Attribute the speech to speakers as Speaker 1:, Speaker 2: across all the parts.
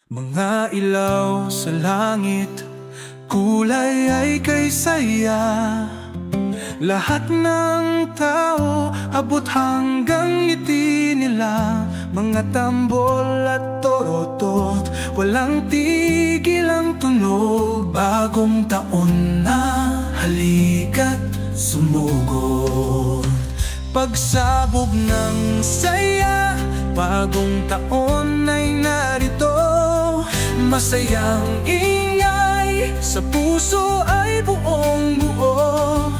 Speaker 1: Mga ilaw sa langit, kulay ay kay saya. Lahat ng tao abot hanggang ngiti nila. Mga tambol at torotot, walang tigil ang tunog. Bagong taon na, halika't sumugod. Pagsabog ng saya, bagong taon ay narito. Masayang ingay, sa puso ay buong buo.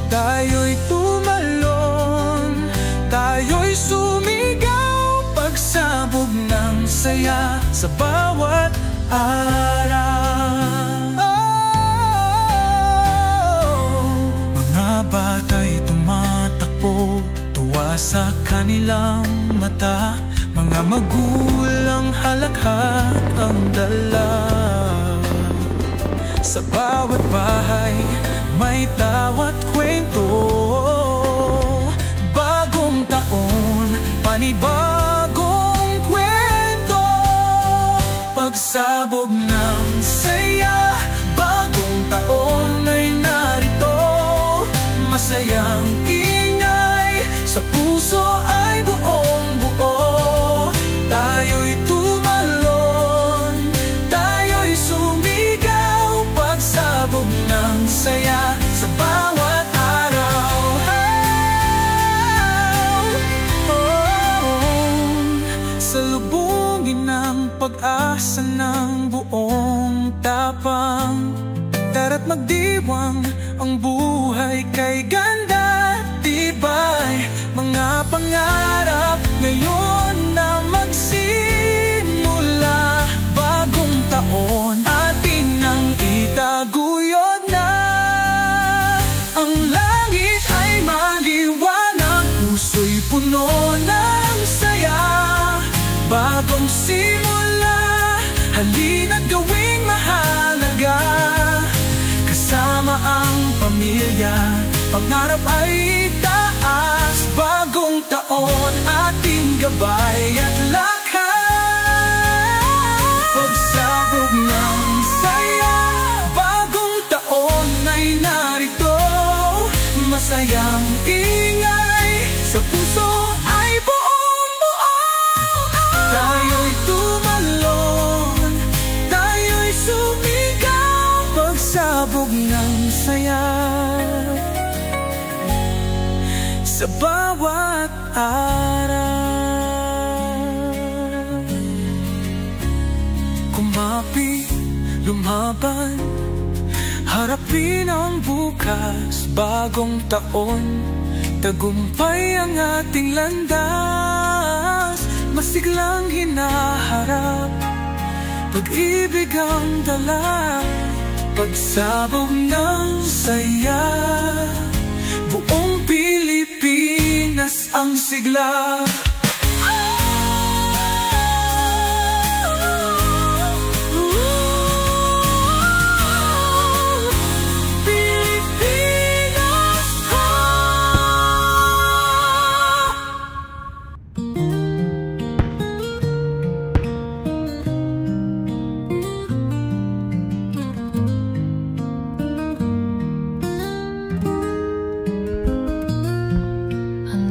Speaker 1: Tayo'y tumalon, tayo'y sumigaw. Pagsabog ng saya sa bawat araw. Mga bata'y tumatakbo, tuwa sa kanilang mata. Mga magulang halakhak ang dala. Sa bawat bahay may tawat kwento. Bagong taon, panibagong kwento. Pagsabog ng saya, bagong taon ay narito. Masayang ingay, sa puso ay buong buo. Tayo'y tumalon, tayo'y sumigaw. Pagsabog ng saya sa bawat araw. Salubungin ng pag-asa ng buong tapang. Tara't magdiwang, ang buhay kay ganda tibay. Mga pangarap ngayon na magsimula. Bagong taon, atin ang itaguyod na. Ang langit ay maliwanag, puso'y puno ng saya. Bagong simula, halina't gawing mahalaga. Kasama ang pamilya, pangarap ay taas. Bagong taon, ating gabay at lakas. Pagsabog ng saya, bagong taon ay narito. Masayang ingay, sa puso ay buong buo. Tayo'y tumalon, tayo'y sumigaw. Pagsabog ng saya sa bawat araw. Kumapi, lumaban, harapin ang bukas. Bagong taon, tagumpay ang ating landas. Masiglang hinaharap, pag-ibig ang dala. Pagsabog ng saya, buong Pilipinas ang sigla.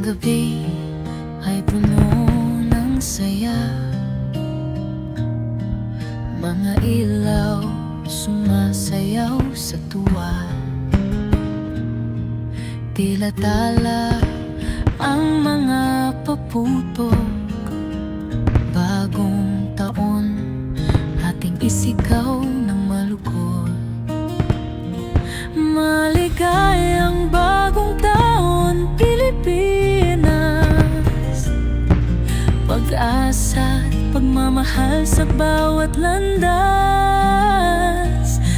Speaker 2: Gabi ay puno ng saya. Mga ilaw sumasayaw sa tuwa. Tila tala ang mga paputok. Bagong taon, ating isigaw ng malukod. Maligayang bagong taon, Pilipinas. Pag-asa at pagmamahal sa bawat landas.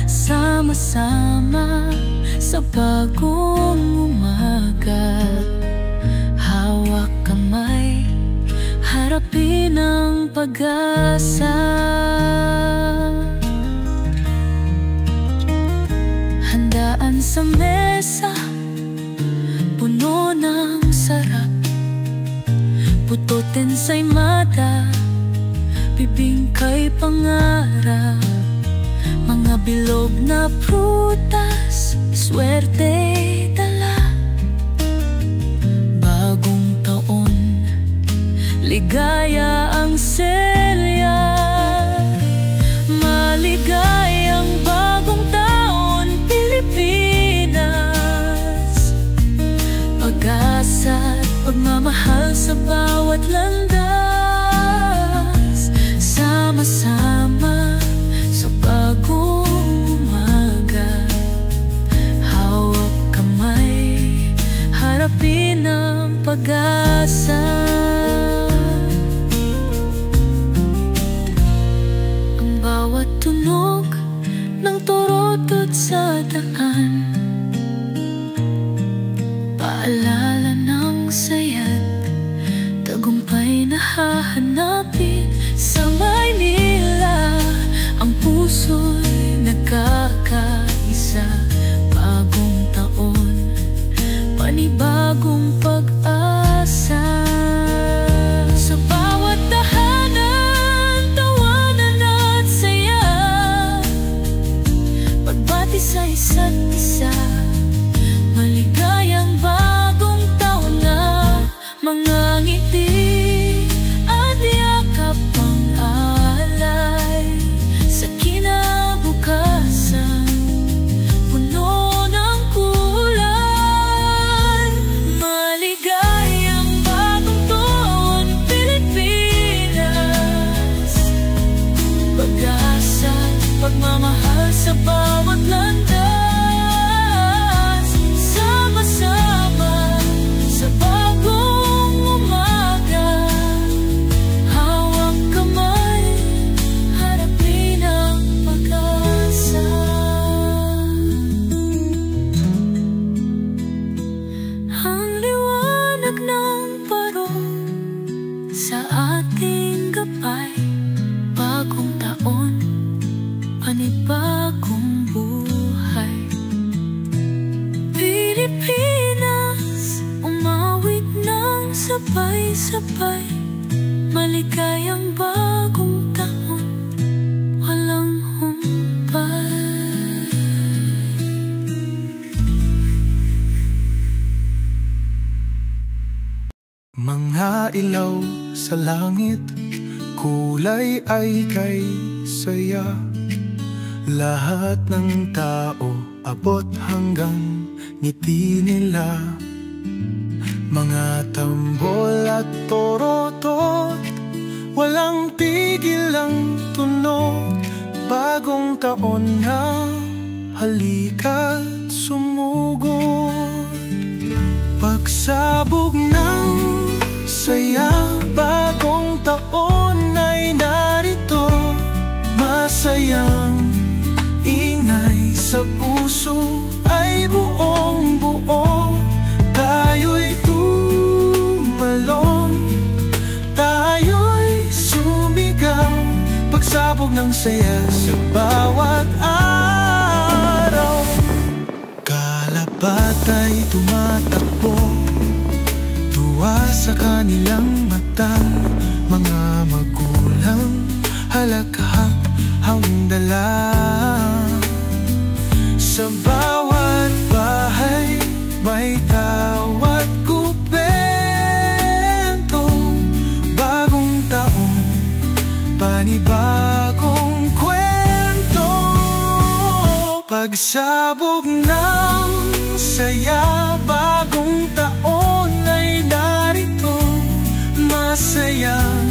Speaker 2: Sama-sama sa bagong umaga. Hawak kamay, harapin ang pag-asa. Handaan sa mesa, puno ng sarap. Pututin sa mata, bibingkay pangarap, mga bilog na prutas, swerte dala. Bagong taon, ligaya ang selya. Maligayang bagong taon, Pilipinas. Pag-asa at pagmamahal sa bawat landas. Sama-sama sa bagong umaga, hawak kamay, harapin ang pag-asa. Ang bawat tunog ng turotot sa daan, paalala ng saya't tagumpay na hahanapin. Sa Maynila, ang puso'y nagkakaisa. Bagong taon, panibagong pag-asa. Sa bawat tahanan, tawanan at saya, pagbati sa isa't isa. Maligayang bagong taon na, mga ngiti at yakap ang alay. Sa kinabukasan, puno ng kulay. Maligayang bagong taon, Pilipinas. Pag-asa, pagmamahal sa bawat landas. Sama-sama sa bagong umaga, hawak kamay, harapin ang pag-asa. Ang liwanag ng parong sa ating gabay. Bagong taon, panibagong buhay. Pilipinas, umawit ng sabay-sabay. Maligayang bagong taon, walang humpay.
Speaker 1: Mga ilaw sa langit, kulay ay kay saya. Lahat ng tao abot hanggang ngiti nila. Mga tambol at torotot, walang tigil ang tunog. Bagong taon na, halika't sumugod. Pagsabog ng saya, bagong taon ay narito. Masayang ingay sa puso ay buong buo. Tayo'y tumalon, tayo'y sumigaw. Pagsabog ng saya sa bawat araw. Kalabat ay tumatakbo, tuwa sa kanilang mata. Mga magulang, halakhak ang dala. Sa bawat bahay, may tawat kubento. Bagong taon, panibagong kwento. Pagsabog ng saya, bagong taon ay narito. Masayang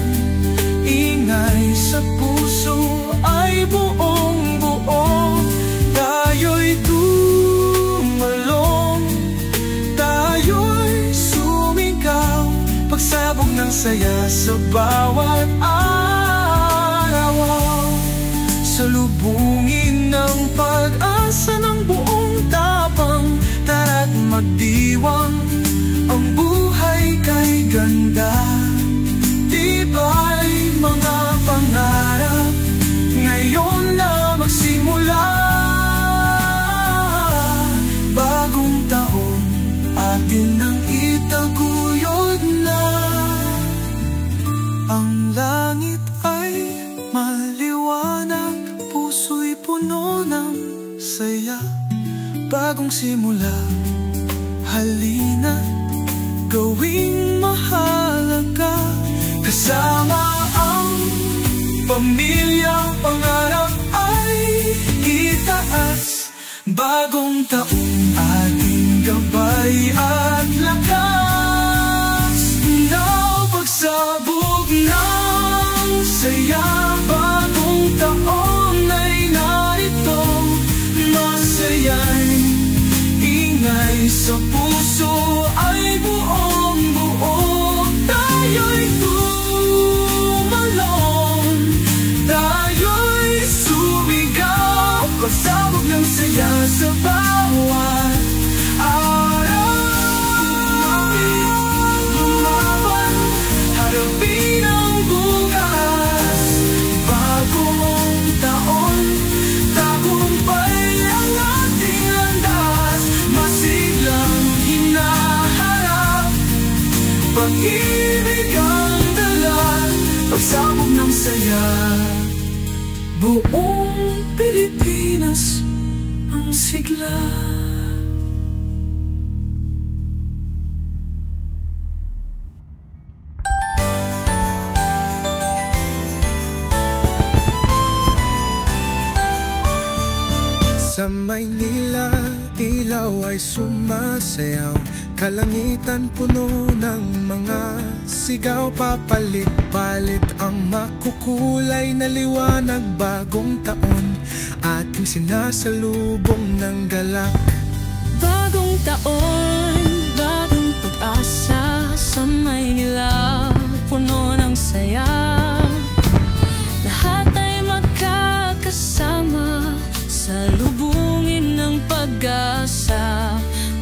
Speaker 1: ingay sa puso ay buong buo. Tayo'y tumalong, tayo'y sumigaw. Pagsabog ng saya sa bawat araw. Salubungin ng pag-asa ng buong tapang. Tara't magdiwang, ang buhay kay ganda. Tibay mga pangarap, ngayon na magsimula. Bagong taon, atin nang itaguyod na. Ang langit ay maliwanag, bagong simula. Halina, gawing mahalaga. Kasama ang pamilya, pangarap ay itaas. Bagong taong ating gabay at lakas. Now pagsabog ng saya, bagong taon ay narito. Masaya'y ingay sa puso ay buong buo. Tayo'y tumalon, tayo'y sumigaw. Pagsabog ng saya sa bawat araw. Lumaban, harapin ang bukas. Bagong taon, tagumpay ang ating landas. Masiglang hinaharap, pag-ibig ang dala. Pagsabog ng saya, buong Pilipinas ang sigla.
Speaker 3: Sa Maynila, ilaw ay sumasayaw. Kalangitan puno ng mga sigaw. Papalit-palit ang makukulay na liwanag. Bagong taon, ating sinasalubong ng galak.
Speaker 2: Bagong taon, bagong pag-asa. Sa Maynila, puno ng saya. Lahat ay magkakasama, salubungin ng pag-asa.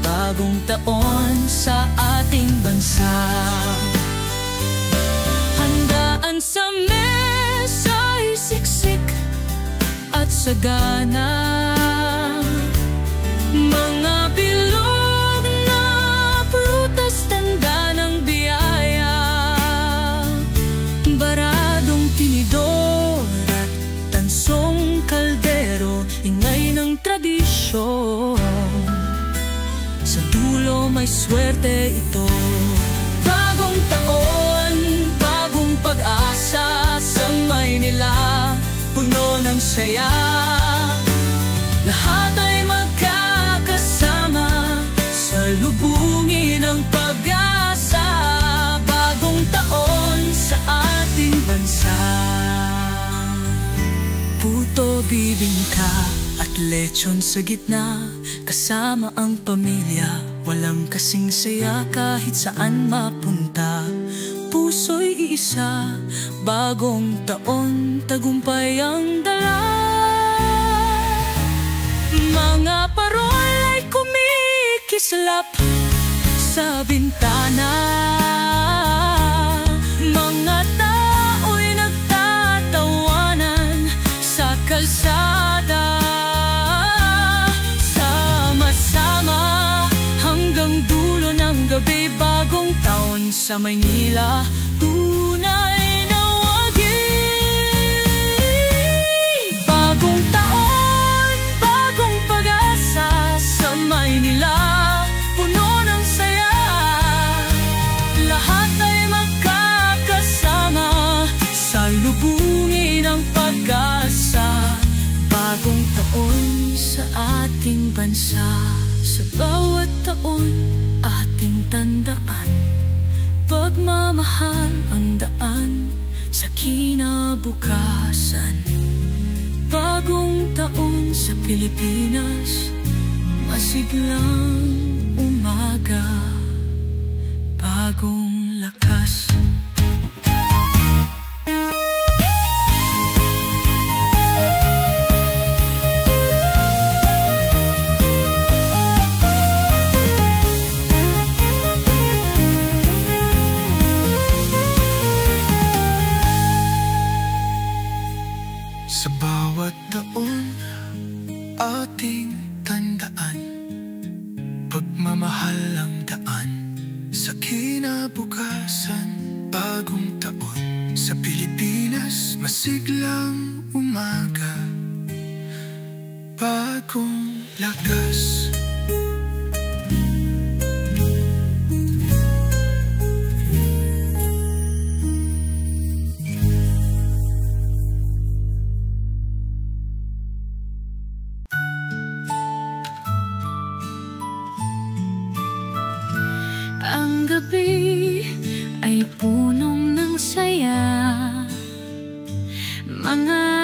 Speaker 2: Bagong taon sa ating bansa. Handaan sa mesa'y siksik at sagana. Mga bilog na prutas, tanda ng biyaya. Baradong tinidor at tansong kaldero, ingay ng tradisyon. Sa dulo may swerte ito. Bagong taon, bagong pag-asa. Sa Maynila, puno ng saya. Lahat ay magkakasama, salubungin ang pag-asa. Bagong taon sa ating bansa. Puto, bibingka at lechon sa gitna, kasama ang pamilya. Walang kasing saya kahit saan mapunta. Puso'y iisa, bagong taon, tagumpay ang dala. Mga parol ay kumikislap sa bintana. Mga tao'y nagtatawanan sa kalsada. Gabi, bagong taon sa Maynila, tunay na wagi. Bagong taon, bagong pag-asa. Sa Maynila, puno ng saya. Lahat ay magkakasama, salubungin ang pag-asa. Bagong taon sa ating bansa. Sa bawat taon, ating tandaan, pagmamahal ang daan sa kinabukasan. Bagong taon sa Pilipinas, masiglang umaga, bagong lakas.
Speaker 1: Sa bawat taon, ating tandaan, pagmamahal ang daan sa kinabukasan. Bagong taon sa Pilipinas, masiglang umaga, bagong lakas.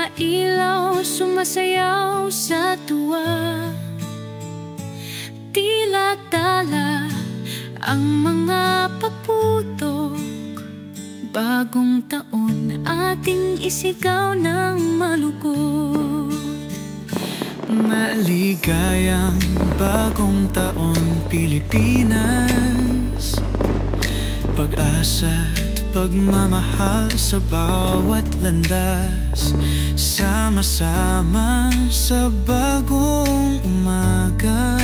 Speaker 2: mga ilaw sumasayaw sa tuwa. Tila tala ang mga paputok. Bagong taon ating isigaw ng malugod.
Speaker 1: Maligayang bagong taon Pilipinas. Pag-asa't pagmamahal sa bawat landas. Sama-sama sa bagong umaga.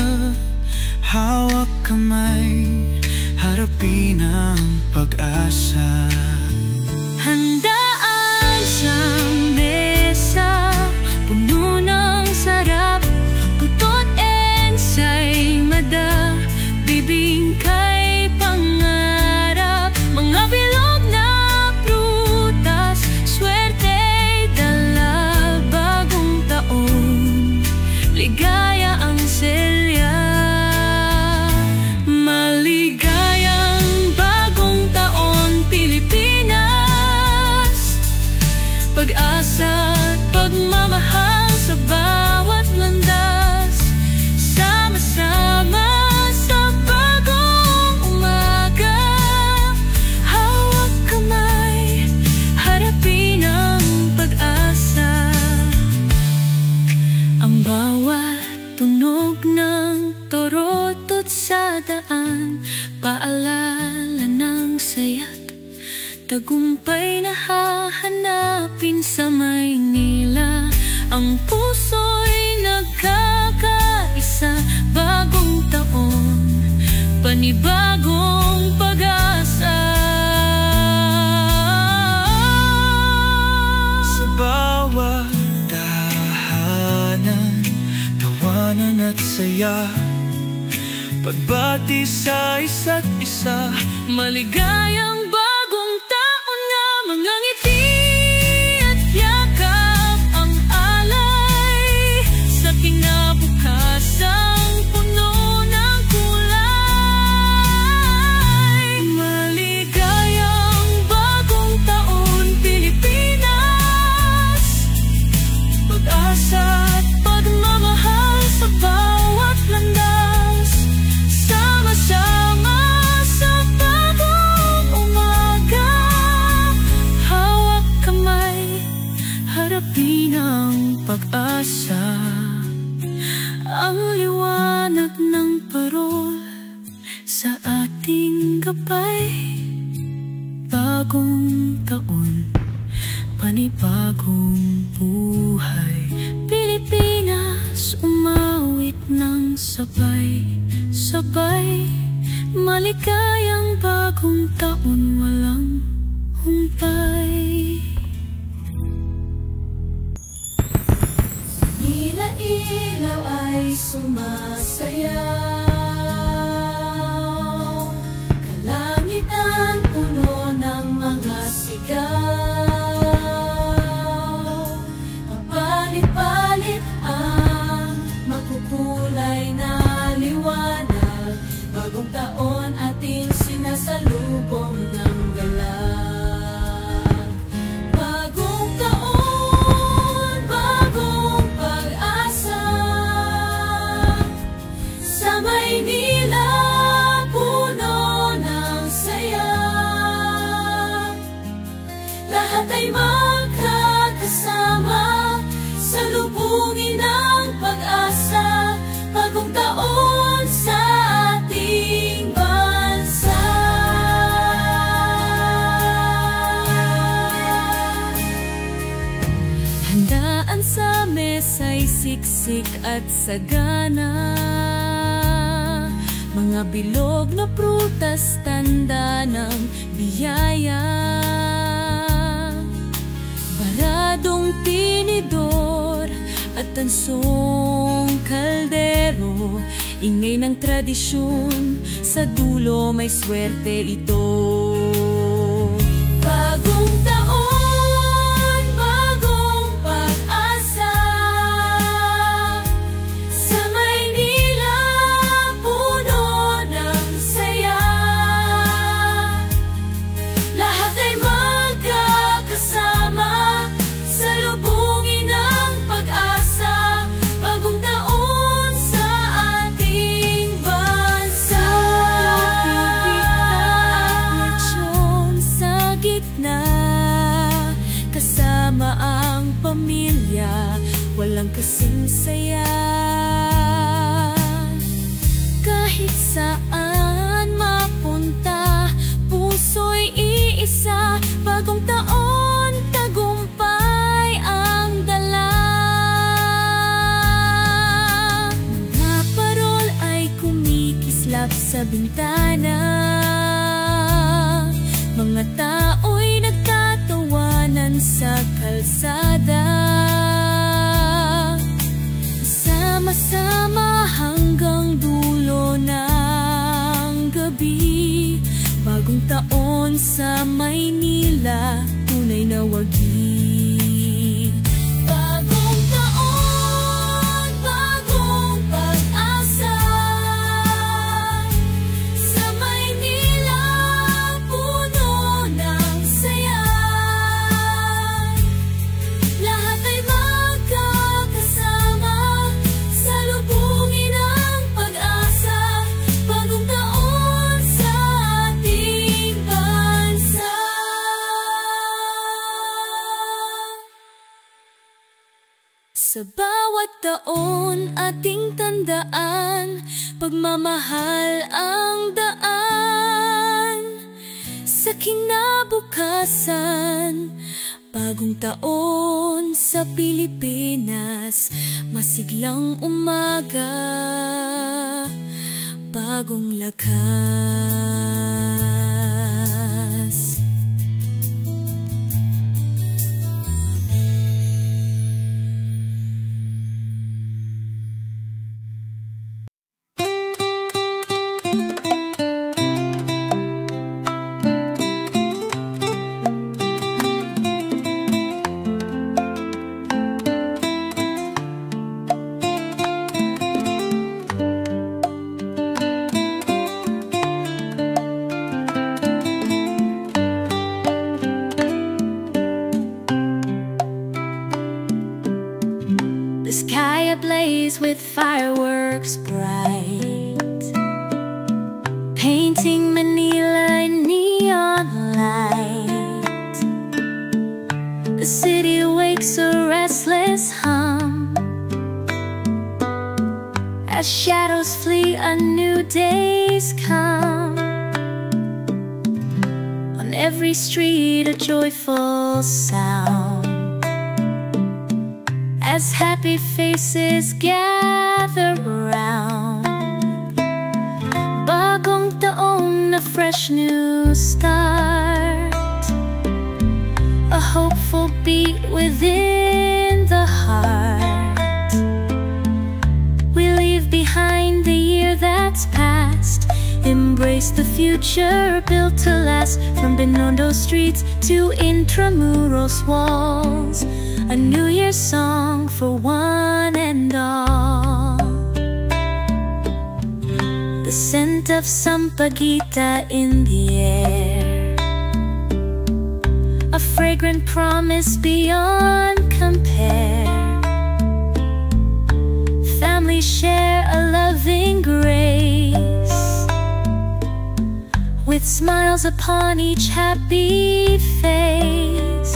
Speaker 1: Hawak kamay, harapin ang pag-asa.
Speaker 2: Handaan sa mesa, puno ng sarap, putot ensay mada, bibingkay pangarap, mga bilog na prutas, swerte dala bagong taon, ligaya ang selya. Maligayang bagong taon Pilipinas. Pag-asa at pagmamahal sa bawat landas. Sama-sama sa bagong umaga. Hawak kamay, harapin ang pag-asa. Ang bawat tunog ng torotot sa daan, paalala ng saya't tagumpay na hahanapin sa Maynila. Ang puso'y nagkakaisa, bagong taon, panibagong pag-asa.
Speaker 1: Sa bawat tahanan, tawanan at saya, pagbati sa isa't isa.
Speaker 2: Maligayang bagong taon nga, mga ngiti at yakap ang alay sa kinabukasan puno ng kulay. Maligayang bagong taon Pilipinas. Pag-asa at pagmamahal sa bawat landas. Sama-sama sa bagong umaga. Hawak kamay, harapin ang pag-asa. Ang liwanag ng parol sa ating gabay. Bagong taon, panibagong buhay. Pilipinas, umawit ng sabay-sabay. Maligayang bagong taon, walang humpay. Ilaw ay sumasayaw, kalangitan puno ng mga sigaw. Papalit-palit ang makukulay na liwanag. Bagong taon ating sinasalubong ng galak. Bagong taon, bagong pag-asa. Sa Maynila, puno ng saya. Lahat ay magkakasama, salubungin ang pag-asa. Bagong taon sa ating bansa. Handaan sa mesa'y siksik at sagana. Mga bilog na prutas, tanda ng biyaya. Baradong tinidor at tansong kaldero, ingay ng tradisyon, sa dulo may swerte ito. Bagong taon, bagong pag-asa. Sa Maynila, puno ng saya. Lahat ay magkakasama, salubungin walang kasing saya. Kahit saan mapunta, puso'y iisa. Bagong taon, tagumpay ang dala. Mga parol ay kumikislap sa bintana. Mga tao'y nagtatawanan sa kalsada. Sama-sama hanggang dulo ng gabi. Bagong taon sa Maynila, tunay na wagi. Bagong taon, bagong pag-asa. Sa Maynila, puno ng saya. Lahat ay magkakasama, salubungin ang pag-asa. Bagong taon sa ating bansa. Sa bawat taon ating tandaan, pagmamahal ang daan. Sa kinabukasan, bagong taon sa Pilipinas. Masiglang umaga, bagong lakas. The sky ablaze with fireworks bright, painting Manila in neon light. The city wakes a restless hum. As shadows flee, a new day's come. On every street a joyful sound, as happy faces gather round. Bagong taon, a fresh new start, a hopeful beat within the heart. We leave behind the year that's past, embrace the future built to last. From Binondo streets to Intramuros walls, a New Year's song for one and all. The scent of Sampaguita in the air, a fragrant promise beyond compare. Families share a loving grace, with smiles upon each happy face.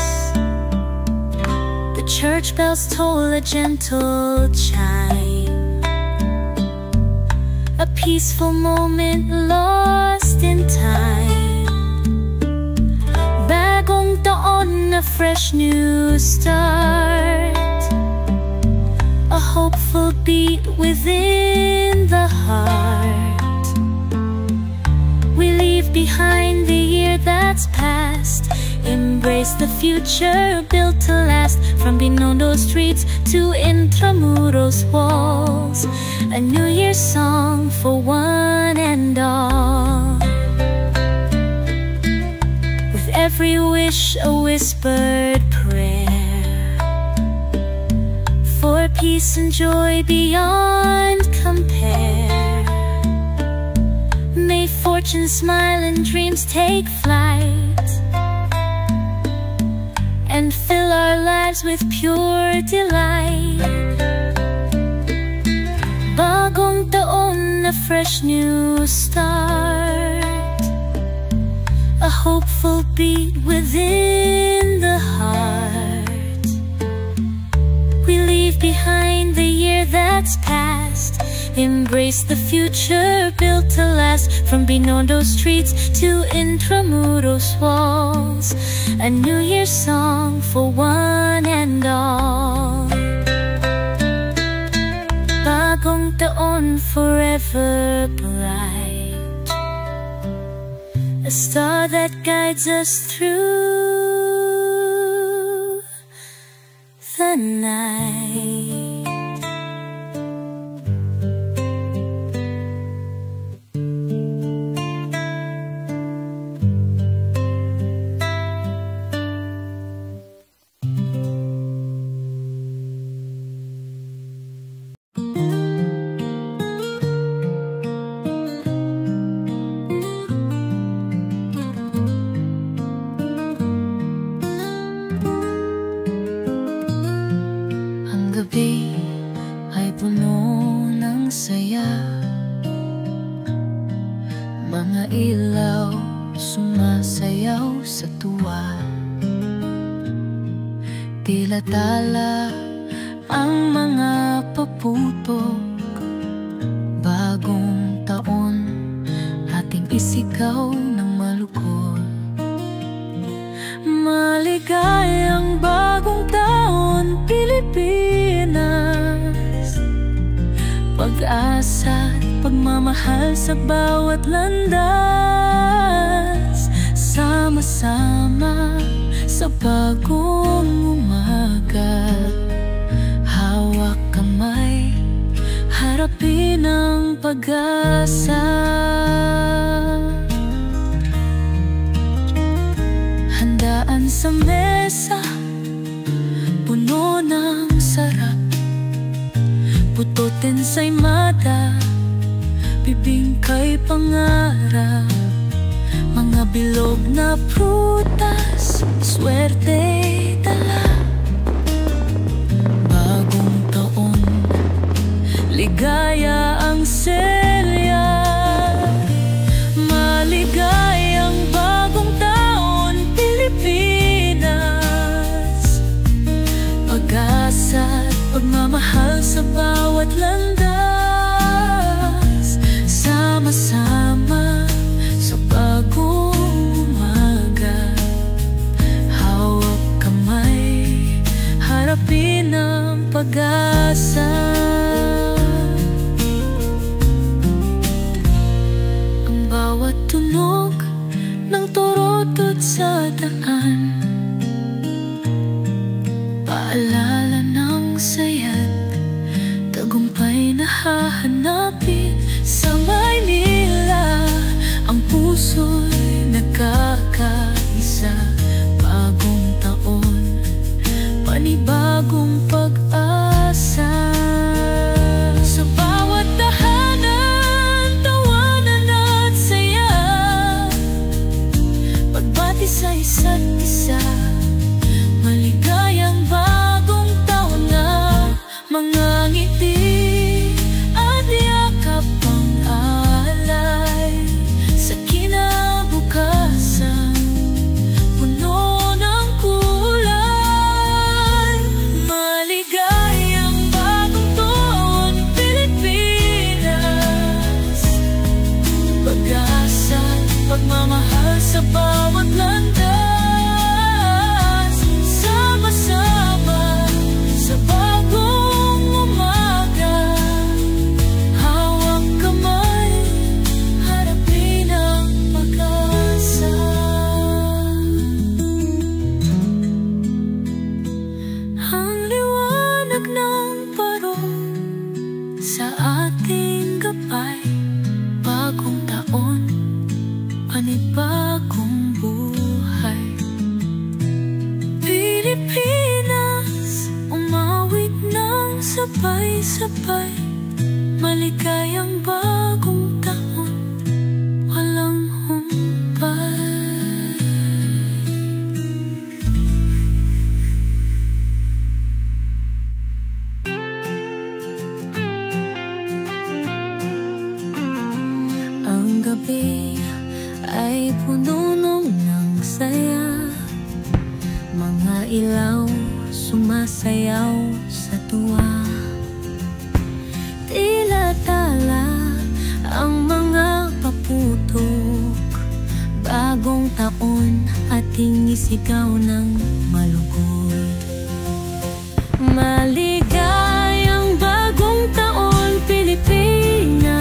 Speaker 2: The church bells toll a gentle chime, a peaceful moment lost in time. Bagong taon, a fresh new start, a hopeful beat within the heart. We leave behind the year that's past, embrace the future built to last. From Binondo streets to Intramuros walls, a New Year's song for one and all. With every wish a whispered prayer, for peace and joy beyond compare. May fortune smile and dreams take flight, and fill our lives with pure delight. Bagong taon, a fresh new start, a hopeful beat within the heart. We leave behind the year that's past. Embrace the future built to last. From Binondo streets to Intramuros walls, a New Year's song for one and all. Bagong taon, forever bright, a star that guides us through the night. Gabi ay puno ng saya, mga ilaw sumasayaw sa tuwa. Tila tala ang mga paputok, bagong taon ating isigaw ng malukot. Maligayang bagong taon, Pilipinas. Pag-asa at pagmamahal sa bawat landas, sama-sama sa bagong umaga. Hawak kamay, harapin ang pag-asa. Handaan sa mesa, puno ng sarap. Pututin sa'y mata, bibingkay pangarap. Mga bilog na prutas, swerte dala. Bagong taon, ligaya ang selya. Maligayang bagong taon, Pilipinas. Pag-asa at pagmamahal sa bawat landas, sama-sama sa bagong umaga. Hawak kamay, harapin ang pag-asa. Ang bawat tunog ng turotot sa daan, paalala ng saya't tagumpay na hahanapin. Sa Maynila ang puso'y nagkakaisa. Bagong taon, panibagong pag-asa. Sa bawat tahanan, tawanan at saya, pagbati sa isa't isa. Maligayang bagong taon na mga ngiti at yakap ang alay. Sa kinabukasan, puno ng kulay. Maligayang bagong taon, Pilipinas. Pag-asa, pagmamahal sa bawat landas, sama-sama sa bagong umaga. Hawak kamay, harapin ang pag-asa. Ang liwanag ng parong sa ating gabay. Bagong taon, panibagong buhay. Pilipinas, umawit ng sabay-sabay. Maligayang bagong taon, walang humpay. Ang gabi ay puno ng saya, mga ilaw sumasayaw sa tuwa. ating isigaw ng malugod. Maligayang bagong taon, Pilipinas.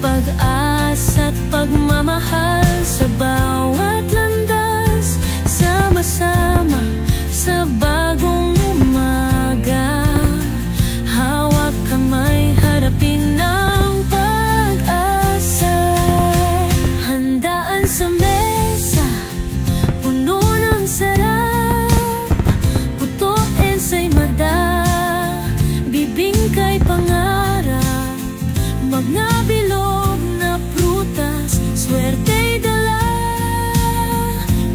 Speaker 2: Pag-asa't pagmamahal sa bawat landas. Sama-sama sa bagong umaga. Hawak kamay, harapin ang pag-asa. Handaan sa mesa, puno ng sarap. Puto, ensaymada, bibingkay pangarap. Mga bilog na prutas, swerte'y dala.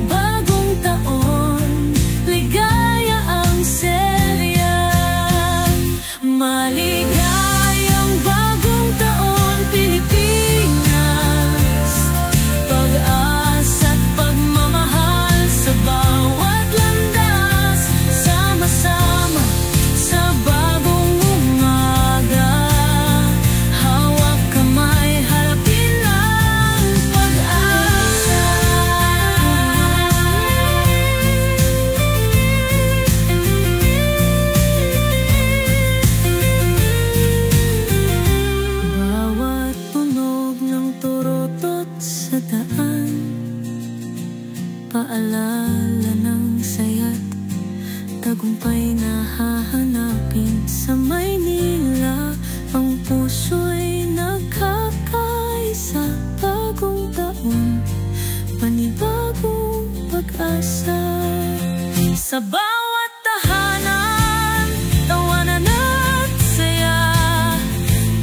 Speaker 2: Bagong taon, ligaya ang selya. Maligayang bagong taon, Pilipinas. Pag-asa't pagmamahal sa bawat landas. Sama-sama sa bagong umaga. Hawak kamay, harapin ang pag-asa. Bawat tunog ng turotot sa daan, paalala ng saya't tagumpay na hahanapin. Sa Maynila, ang puso'y nagkakaisa. Bagong taon, panibagong pag-asa. Sa bawat tahanan, tawanan at saya.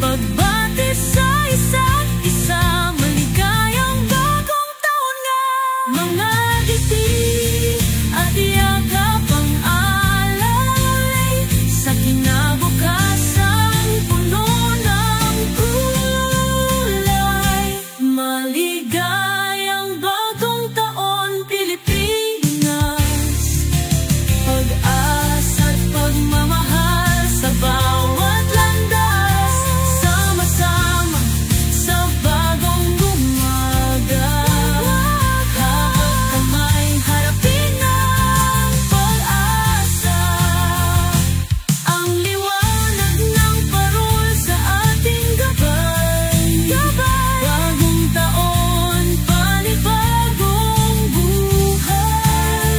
Speaker 2: Pagbati sa isa't isa, maligayang bagong taon nga. Mga ngiti at yakap ang alay sa kinabukasan, puno ng kulay. Maligayang bagong taon, Pilipinas. Pag-asa't pagmamahal sa bawat landas. Sama-sama sa bagong umaga. Hawak kamay, harapin ang pag-asa. Ang liwanag ng parol sa ating gabay. Bagong taon, panibagong buhay.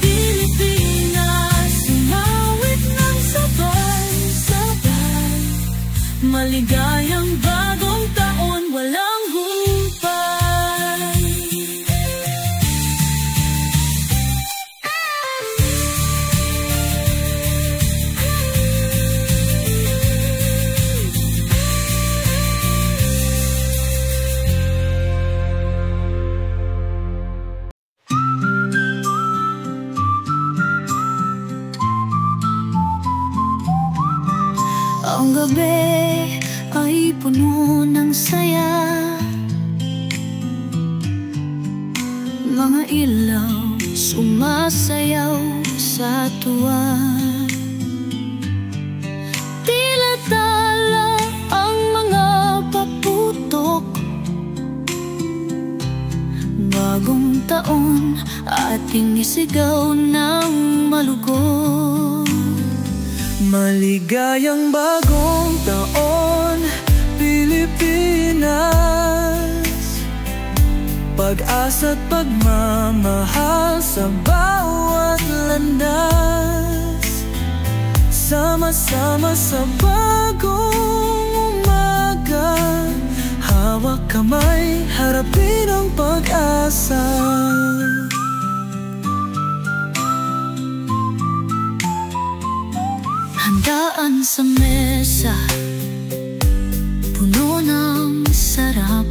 Speaker 2: Pilipinas, sumawit ng sabay-sabay. Maligayang bagong taon, walang humpay. Ang gabi ay puno ng saya. Mga ilaw sumasayaw sa tuwa. Tila tala ang mga paputok. Bagong taon, ating isigaw ng malugod.
Speaker 1: Maligayang bagong taon, Pilipinas. Pag-asa't pagmamahal sa bawat landas. Sama-sama sa bagong umaga. Hawak kamay, harapin ang pag-asa.
Speaker 2: Handaan sa mesa, puno ng sarap.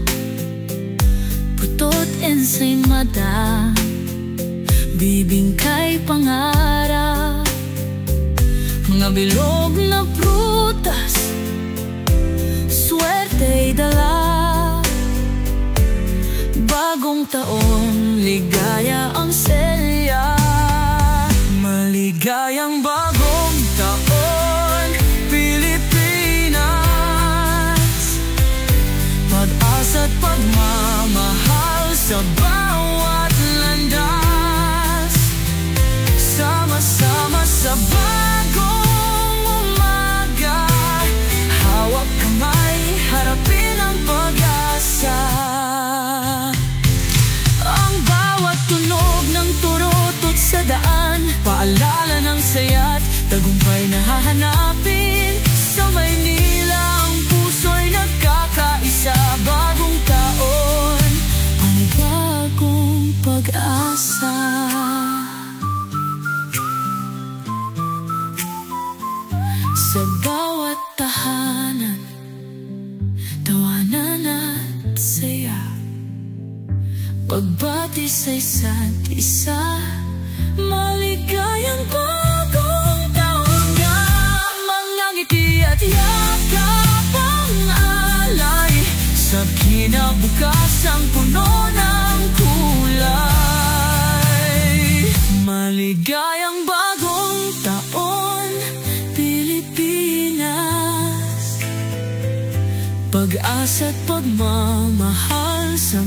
Speaker 2: Puto't ensaymada, bibingkay pangarap. Mga bilog na prutas, swerte'y dala. Bagong taon, ligaya ang selya.
Speaker 1: Maligayang bagong taon, Pilipinas. Pag-asa't pagmamahal sa bawat
Speaker 2: tagumpay na hahanapin. Sa Maynila ang puso'y nagkakaisa. Bagong taon, ang bagong pag-asa. Sa bawat tahanan, tawanan at saya, pagbati sa isa't isa, maligayang bagong taon na. Mga ngiti at yakap ang alay, sa kinabukasang puno ng kulay. Maligayang bagong taon, Pilipinas. Pag-asa't pagmamahal sa